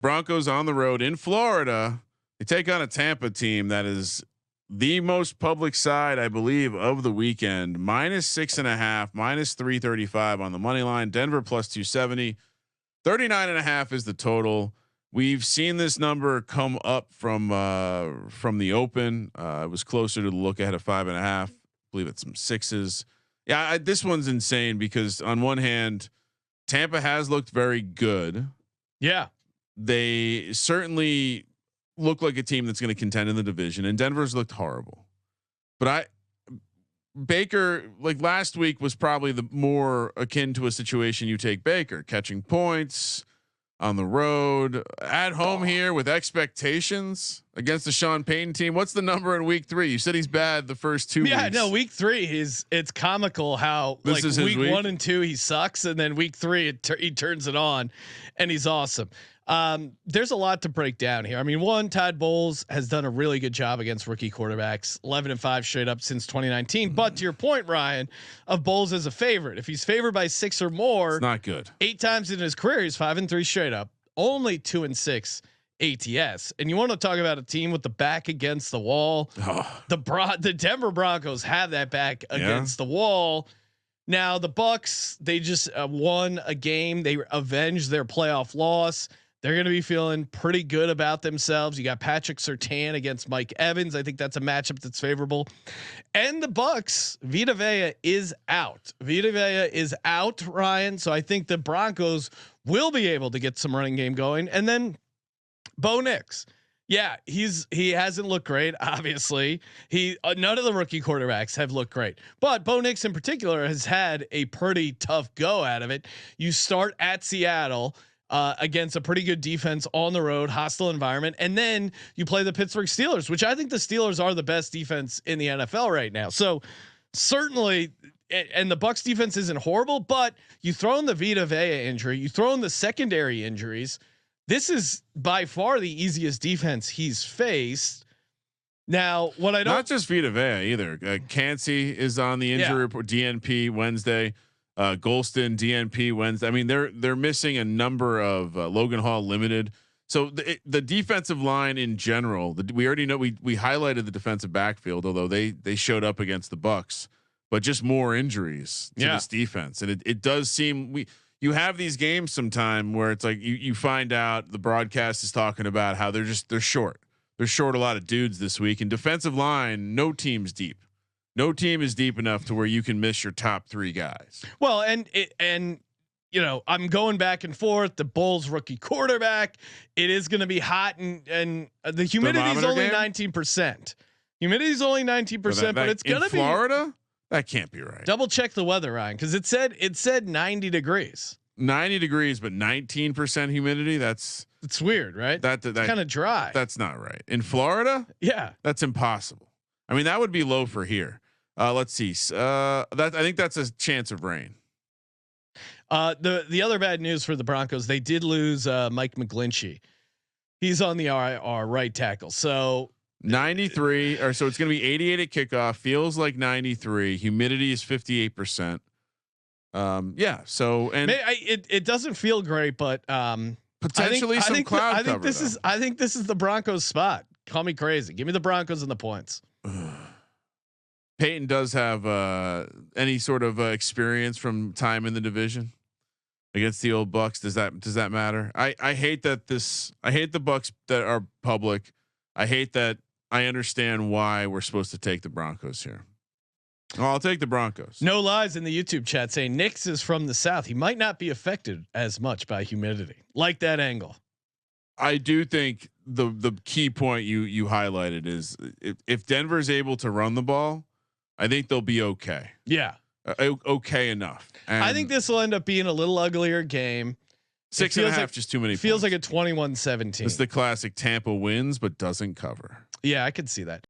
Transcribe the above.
Broncos on the road in Florida. They take on a Tampa team that is the most public side, I believe, of the weekend. -6.5, -335 on the money line. Denver +270. 39.5 is the total. We've seen this number come up from the open. It was closer to the look ahead of 5.5. I believe it's some sixes. Yeah, this one's insane because on one hand, Tampa has looked very good. Yeah, they certainly look like a team that's going to contend in the division, and Denver's looked horrible. But Baker, like last week, was probably the more akin to a situation you take Baker catching points on the road, at home here with expectations against the Sean Payton team. What's the number in week 3? You said he's bad the first 2 weeks. Yeah, no, week 3 it's comical how this like week 1 and 2 he sucks, and then week 3 he turns it on, and he's awesome. There's a lot to break down here. I mean, one, Todd Bowles has done a really good job against rookie quarterbacks, 11-5 straight up since 2019. But to your point, Ryan, of Bowles as a favorite, if he's favored by 6 or more, it's not good. 8 times in his career, he's 5-3 straight up, only 2-6 ATS. And you want to talk about a team with the back against the wall? The Denver Broncos have that back against the wall. Now the Bucs, they just won a game. They avenged their playoff loss. They're going to be feeling pretty good about themselves. You got Patrick Surtain against Mike Evans. I think that's a matchup that's favorable. And the Bucs, Vita Vea is out. Vita Vea is out, Ryan. So I think the Broncos will be able to get some running game going. And then Bo Nix. Yeah, he hasn't looked great. Obviously, none of the rookie quarterbacks have looked great, but Bo Nix in particular has had a pretty tough go out of it. You start at Seattle against a pretty good defense on the road, hostile environment, and then you play the Pittsburgh Steelers, which I think the Steelers are the best defense in the NFL right now. So certainly, and the Bucs defense isn't horrible, but you throw in the Vita Vea injury, you throw in the secondary injuries. This is by far the easiest defense he's faced. Now, what I don't not just Vita Vea either. Cansey is on the injury report. DNP Wednesday. Golston DNP Wednesday. I mean, they're missing a number of Logan Hall limited. So the defensive line in general, we already know we highlighted the defensive backfield, although they showed up against the Bucs, but just more injuries to this defense, and it does seem you have these games sometime where it's like you find out the broadcast is talking about how they're short. They're short a lot of dudes this week, and defensive line, no team's deep. No team is deep enough to where you can miss your top 3 guys. Well, and you know, I'm going back and forth. The Bulls rookie quarterback, it is going to be hot, and the humidity is only 19%. Humidity is only 19%, but it's going to be Florida. That can't be right. Double check the weather, Ryan, because it said 90 degrees. 90 degrees, but 19% humidity. It's weird, right? That's kind of dry. That's not right. In Florida? Yeah. That's impossible. I mean, that would be low for here. Let's see. I think that's a chance of rain. The other bad news for the Broncos, they did lose Mike McGlinchey. He's on the IR right tackle. So 93, or so it's going to be 88 at kickoff. Feels like 93. Humidity is 58%. Yeah. So and it doesn't feel great, but potentially some cloud cover. I think this is the Broncos spot. Call me crazy. Give me the Broncos and the points. Peyton does have any sort of experience from time in the division against the old Bucs. Does that matter? I hate that I hate the Bucs that are public. I hate that. I understand why we're supposed to take the Broncos here. Oh, I'll take the Broncos. No lies in the YouTube chat saying Nix is from the South. He might not be affected as much by humidity. Like that angle. I do think the key point you highlighted is if Denver is able to run the ball, I think they'll be okay. Yeah. Okay enough. And I think this will end up being a little uglier game. 6.5, just too many. Feels points. Like a 21-17. It's the classic Tampa wins but doesn't cover. Yeah, I could see that.